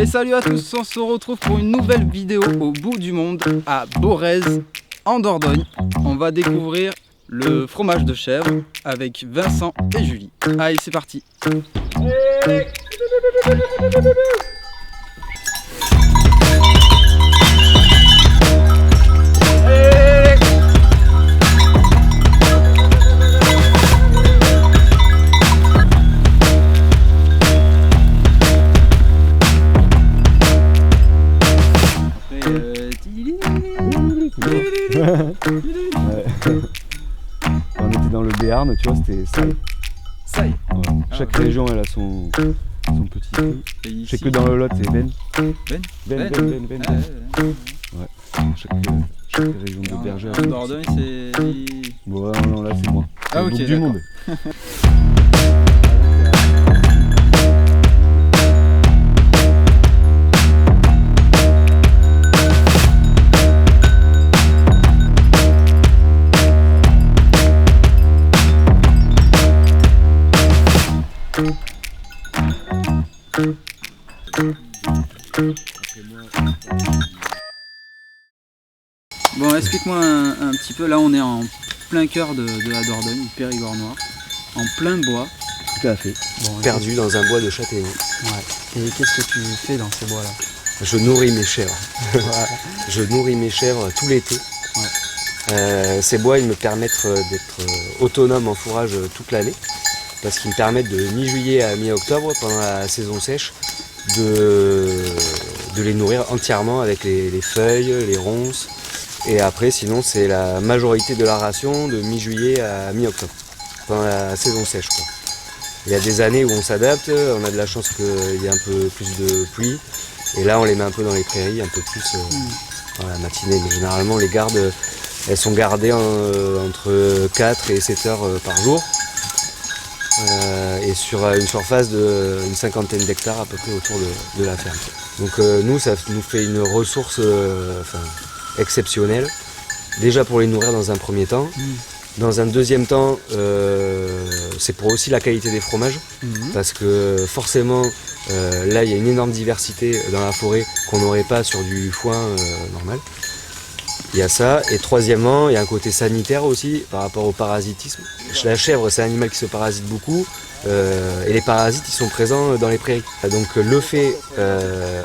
Et salut à tous, on se retrouve pour une nouvelle vidéo au bout du monde, à Borez, en Dordogne. On va découvrir le fromage de chèvre avec Vincent et Julie. Allez, c'est parti. On était dans le Béarn, tu vois, c'était Saille. Saille. Ouais. Chaque région elle a son petit truc. Je sais que dans le Lot c'est Ben. Ben. Ouais. Chaque région de Berger. En Dordogne c'est... Bon non, là c'est moi. Ah ok, du monde. Bon, explique-moi un petit peu, là on est en plein cœur de la Dordogne, du Périgord noir, en plein bois. Tout à fait. Bon, Perdu dans un bois de châtaignier. ouais. Et qu'est-ce que tu fais dans ces bois-là? Je nourris mes chèvres. Voilà. Je nourris mes chèvres tout l'été. Ces bois, ils me permettent d'être autonome en fourrage toute l'année, parce qu'ils me permettent de mi-juillet à mi-octobre, pendant la saison sèche, de les nourrir entièrement avec les feuilles, les ronces. Et après, sinon, c'est la majorité de la ration de mi-juillet à mi-octobre, pendant la saison sèche, quoi. Il y a des années où on s'adapte, on a de la chance qu'il y ait un peu plus de pluie. Et là, on les met un peu dans les prairies, un peu plus dans la matinée. Mais généralement, les gardes, elles sont gardées entre 4 et 7 heures par jour. Et sur une surface d'une cinquantaine d'hectares à peu près autour de la ferme. Donc nous, ça nous fait une ressource exceptionnelle. Déjà pour les nourrir dans un premier temps. Dans un deuxième temps, c'est pour aussi la qualité des fromages. Parce que forcément, là, il y a une énorme diversité dans la forêt qu'on n'aurait pas sur du foin normal. Il y a ça. Et troisièmement, il y a un côté sanitaire aussi par rapport au parasitisme. La chèvre, c'est un animal qui se parasite beaucoup. Et les parasites, ils sont présents dans les prairies. Donc le fait,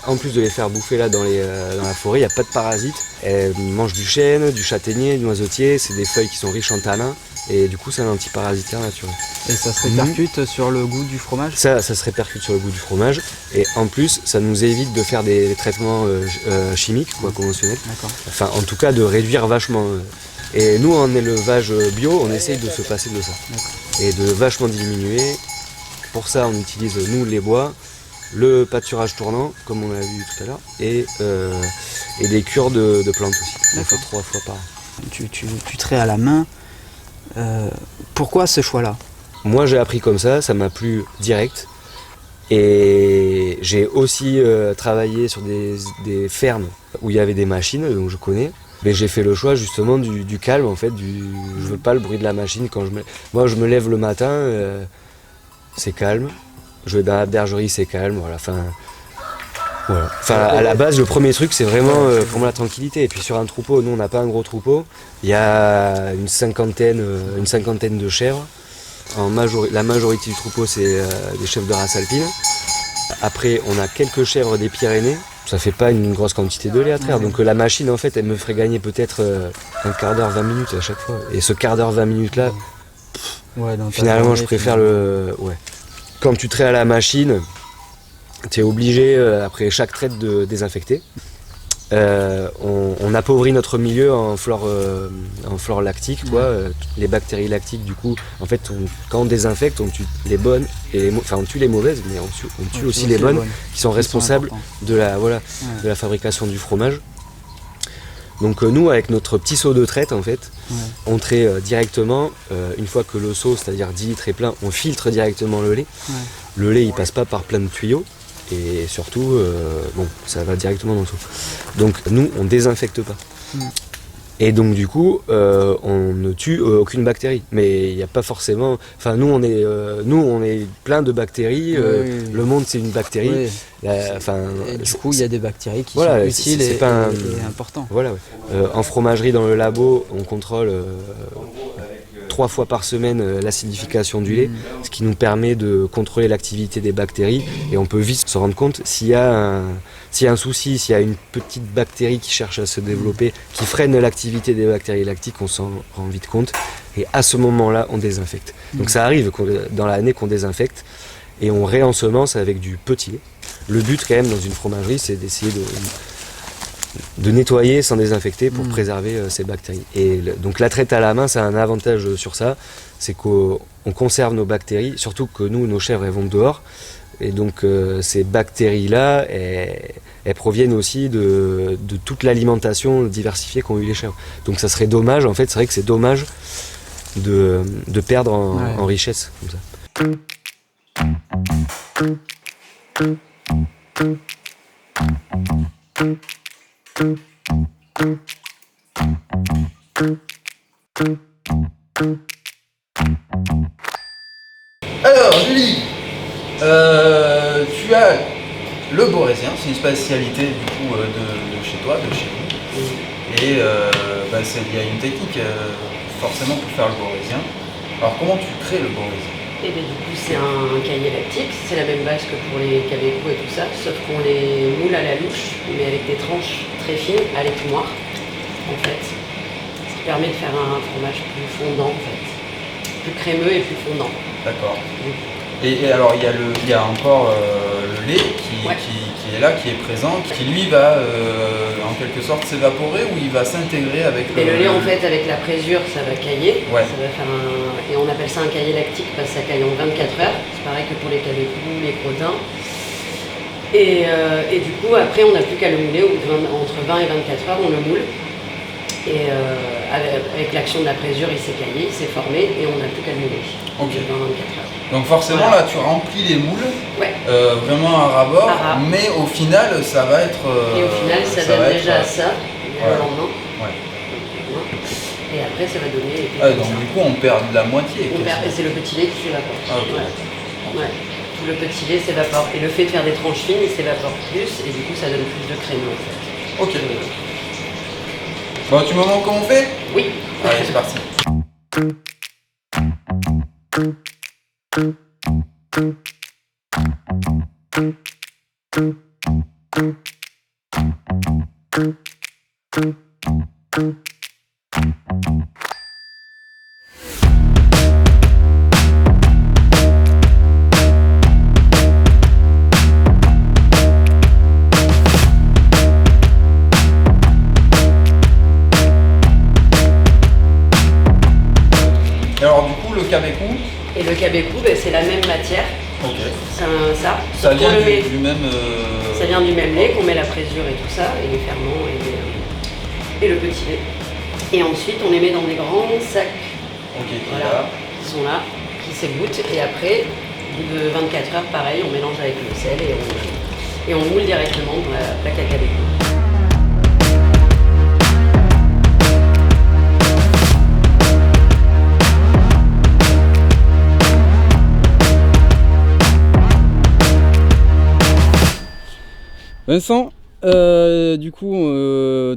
en plus de les faire bouffer là dans la forêt, il n'y a pas de parasites. Elles mangent du chêne, du châtaignier, du noisetier. C'est des feuilles qui sont riches en tanins. Et du coup, c'est un antiparasitaire naturel. Et ça se répercute sur le goût du fromage? Ça se répercute sur le goût du fromage. Et en plus, ça nous évite de faire des traitements chimiques, conventionnels. Enfin, en tout cas, de réduire vachement. Et nous, en élevage bio, on essaye de se passer de ça. Et de vachement diminuer. Pour ça, on utilise, nous, les bois, le pâturage tournant, comme on l'a vu tout à l'heure, et des cures de plantes aussi. On fait 3 fois par an. Tu traites à la main. Pourquoi ce choix-là? Moi, j'ai appris comme ça m'a plu direct. Et j'ai aussi travaillé sur des fermes où il y avait des machines, donc je connais. Mais j'ai fait le choix justement du calme en fait, je veux pas le bruit de la machine quand moi je me lève le matin, c'est calme. Je vais dans la bergerie, c'est calme, voilà. Enfin, à la base, le premier truc, c'est vraiment pour moi la tranquillité. Et puis sur un troupeau, nous on n'a pas un gros troupeau. Il y a une cinquantaine de chèvres. La majorité du troupeau, c'est des chèvres de race alpine. Après, on a quelques chèvres des Pyrénées. Ça fait pas une grosse quantité de lait à traire. Donc la machine, en fait, elle me ferait gagner peut-être un quart d'heure, 20 minutes à chaque fois. Et ce quart d'heure, 20 minutes là, finalement, je préfère le... Ouais. Quand tu traites à la machine, tu es obligé, après chaque traite, de désinfecter. On appauvrit notre milieu en flore lactique, les bactéries lactiques, du coup, en fait, quand on désinfecte, on tue les bonnes, on tue les mauvaises, mais on tue aussi les bonnes, qui sont responsables de la fabrication du fromage. Donc nous, avec notre petit seau de traite, en fait, on traite directement, une fois que le seau, c'est-à-dire 10 litres est plein, on filtre directement le lait. Le lait, il passe pas par plein de tuyaux. Et surtout, ça va directement dans le seau. Donc nous, on désinfecte pas. Et donc du coup, on ne tue aucune bactérie. Mais il n'y a pas forcément... Enfin, nous, on est plein de bactéries. Le monde, c'est une bactérie. Oui. Et du coup, il y a des bactéries qui sont utiles et importantes. Voilà, ouais. En fromagerie, dans le labo, on contrôle 3 fois par semaine l'acidification du lait, ce qui nous permet de contrôler l'activité des bactéries. Et on peut vite se rendre compte s'il y a un souci, s'il y a une petite bactérie qui cherche à se développer, qui freine l'activité des bactéries lactiques, on s'en rend vite compte. Et à ce moment-là, on désinfecte. Donc ça arrive dans l'année qu'on désinfecte et on réensemence avec du petit lait. Le but quand même dans une fromagerie, c'est d'essayer de nettoyer sans désinfecter pour préserver ces bactéries. Et donc la traite à la main, ça a un avantage sur ça, c'est qu'on conserve nos bactéries, surtout que nous, nos chèvres, elles vont dehors. Et donc ces bactéries-là, elles proviennent aussi de toute l'alimentation diversifiée qu'ont eu les chèvres. Donc ça serait dommage, en fait, c'est vrai que c'est dommage de perdre en richesse comme ça. Alors Julie, tu as le Borézien, c'est une spécialité du coup de chez toi, de chez nous. Et il y a une technique forcément pour faire le Borézien. Alors comment tu crées le Borézien? Et bien du coup c'est un cahier lactique, c'est la même base que pour les cabecous et tout ça, sauf qu'on les moule à la louche, mais avec des tranches très fines à l'écumoire, en fait. Ce qui permet de faire un fromage plus fondant en fait, plus crémeux et plus fondant. D'accord. Et alors il y a encore le lait qui est là, qui est présent, qui lui va en quelque sorte s'évaporer ou il va s'intégrer avec le lait en fait avec la présure ça va cailler, ouais. Ça va faire et on appelle ça un cahier lactique parce que ça caille en 24 heures, c'est pareil que pour les cabecous, les crottins. Et du coup après on n'a plus qu'à le mouler, entre 20 et 24 heures on le moule. Et avec l'action de la présure il s'est caillé, il s'est formé et on n'a plus qu'à le mouler. Ok. 20-24 heures. Donc forcément là tu remplis les moules, vraiment à ras-bord, mais au final ça va être... et au final ça donne déjà ça, le lendemain. Ouais. Et après ça va donner... donc du coup on perd de la moitié. Et c'est le petit lait qui s'évapore. Ah, okay. Ouais. Tout le petit lait s'évapore. Et le fait de faire des tranches fines, il s'évapore plus et du coup ça donne plus de crème en fait. Ok. Bon, tu me montres comment on fait? Oui. Allez, c'est parti. Alors du coup le cabecou. Et le cabecou, c'est la même matière. Ok. Ça vient du même. Ça vient du même lait qu'on met la présure et tout ça, et les ferments et le petit lait. Et ensuite on les met dans des grands sacs. Ok. Voilà. Qui sont là, qui s'égouttent. Et après, au bout de 24 heures, pareil, on mélange avec le sel et on moule directement dans la plaque à cabecou. Vincent, du coup,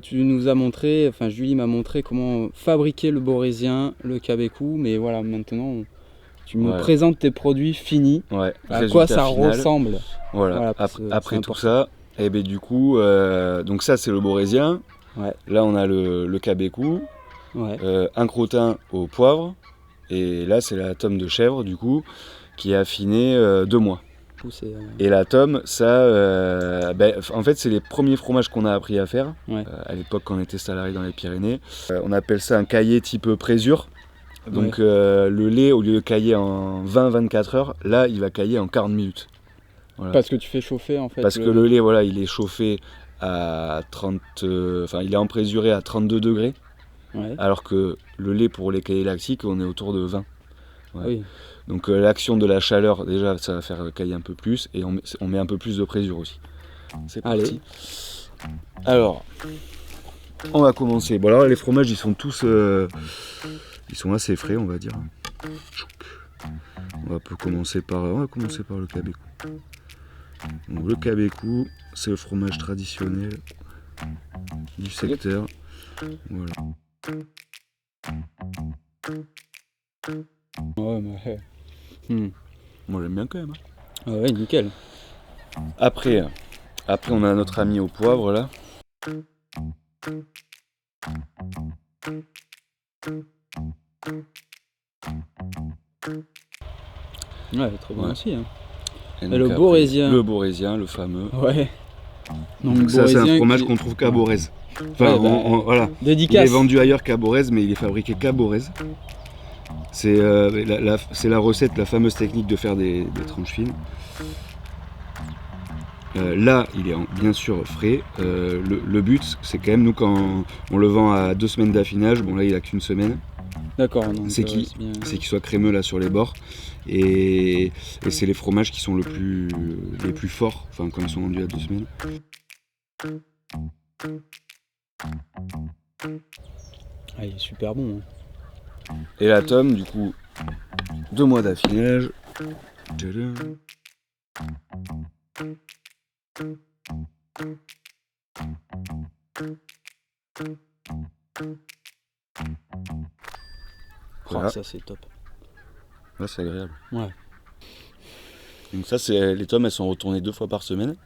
tu nous as montré, enfin Julie m'a montré comment fabriquer le Borézien, le cabecou, mais voilà, maintenant tu me présentes tes produits finis, à quoi ça ressemble. Voilà, après tout ça, et ben du coup, donc ça c'est le Borézien, là on a le cabecou, un crottin au poivre, et là c'est la tome de chèvre du coup, qui est affinée 2 mois. Et la tome, ça, en fait, c'est les premiers fromages qu'on a appris à faire. À l'époque, quand on était salarié dans les Pyrénées. On appelle ça un cahier type présure. Donc, le lait, au lieu de cailler en 20-24 heures, là, il va cailler en 40 minutes. Voilà. Parce que tu fais chauffer, en fait. Parce que le lait, voilà, il est chauffé à 30... il est emprésuré à 32 degrés. Alors que le lait, pour les cahiers lactiques, on est autour de 20. Oui. Donc l'action de la chaleur, déjà, ça va faire cailler un peu plus et on met un peu plus de présure aussi. C'est parti. Allez. Alors, On va commencer. Bon alors les fromages ils sont tous ils sont assez frais on va dire. On va commencer par le Québécois. Donc, le Québécois, c'est le fromage traditionnel du secteur. Voilà. Ouais, mais... Moi j'aime bien quand même. Ah ouais, nickel. Après on a notre ami au poivre là. Ouais, très bon aussi. Hein. Et le Borésien. Le Borésien, le fameux. Ouais. Donc ça c'est un fromage qu'on trouve qu'à Borez. Enfin, ouais, voilà. Dédicace. Il est vendu ailleurs qu'à Borez, mais il est fabriqué qu'à Borez. C'est la recette, la fameuse technique de faire des tranches fines. Là, il est bien sûr frais. Le but, c'est quand même, nous, quand on le vend à 2 semaines d'affinage, bon là, il a qu'une semaine. D'accord. C'est qu'il soit crémeux là sur les bords. Et c'est les fromages qui sont les plus forts, enfin, quand ils sont vendus à 2 semaines. Ah, il est super bon. Hein. Et la tome, du coup, 2 mois d'affinage. Tadam. Voilà. Oh, ça c'est top. Là c'est agréable. Ouais. Donc ça les tomes elles sont retournées 2 fois par semaine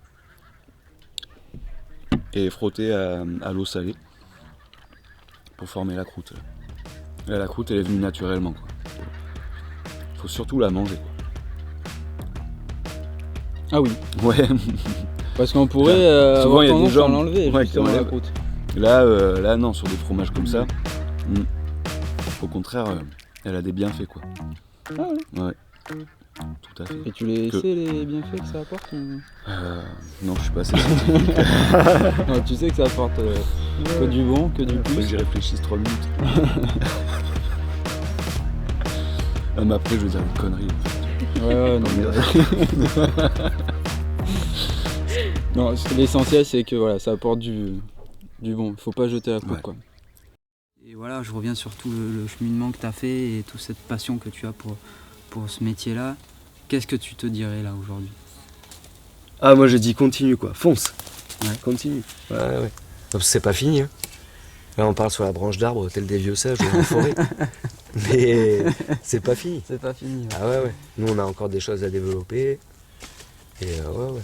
et frottées à l'eau salée pour former la croûte. Là, la croûte elle est venue naturellement quoi. Faut surtout la manger quoi. Ah oui. Ouais. Parce qu'on pourrait souvent avoir il y a des tendance gens à l'enlever ouais, justement la croûte. Là non, sur des fromages comme ça. Au contraire, elle a des bienfaits quoi. Ah ouais. Ouais. Tout à fait. Et tu les sais les bienfaits que ça apporte Non, je suis pas assez scientifique. Non, tu sais que ça apporte que du bon, que du Faut que plus. j'y réfléchisse 3 minutes. Ah, mais après, je veux dire une connerie. Ouais, non, non, l'essentiel c'est que voilà, ça apporte du bon. Faut pas jeter la croûte quoi. Et voilà, je reviens sur tout le cheminement que tu as fait et toute cette passion que tu as pour ce métier-là. Qu'est-ce que tu te dirais là aujourd'hui? Ah, moi j'ai dit continue quoi, fonce. Ouais. Continue. Ouais. Donc, c'est pas fini. Hein. Là on parle sur la branche d'arbre, tel des vieux sages en forêt. Mais c'est pas fini. C'est pas fini. Ouais. Ah ouais. Nous on a encore des choses à développer. Et ouais.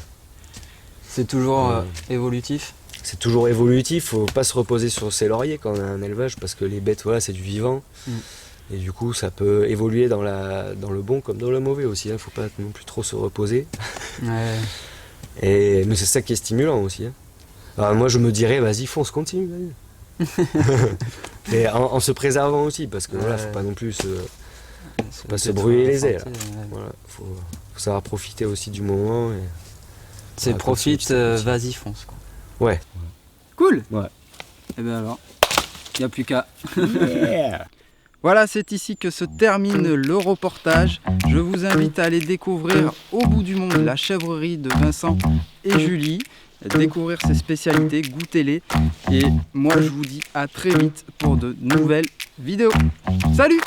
C'est toujours évolutif. C'est toujours évolutif, faut pas se reposer sur ses lauriers quand on a un élevage parce que les bêtes voilà c'est du vivant. Et du coup ça peut évoluer dans le bon comme dans le mauvais aussi, hein. Faut pas non plus trop se reposer. Ouais. Mais c'est ça qui est stimulant aussi. Hein. Alors moi je me dirais vas-y fonce, continue, vas-y. Mais en se préservant aussi parce que voilà, faut pas non plus se brûler les ailes. Voilà, faut savoir profiter aussi du moment. C'est profite, vas-y fonce quoi. Ouais. Cool. Ouais. Et bien alors, il n'y a plus qu'à. Yeah. Voilà, c'est ici que se termine le reportage. Je vous invite à aller découvrir au bout du monde la chèvrerie de Vincent et Julie, découvrir ses spécialités, goûter-les. Et moi, je vous dis à très vite pour de nouvelles vidéos. Salut!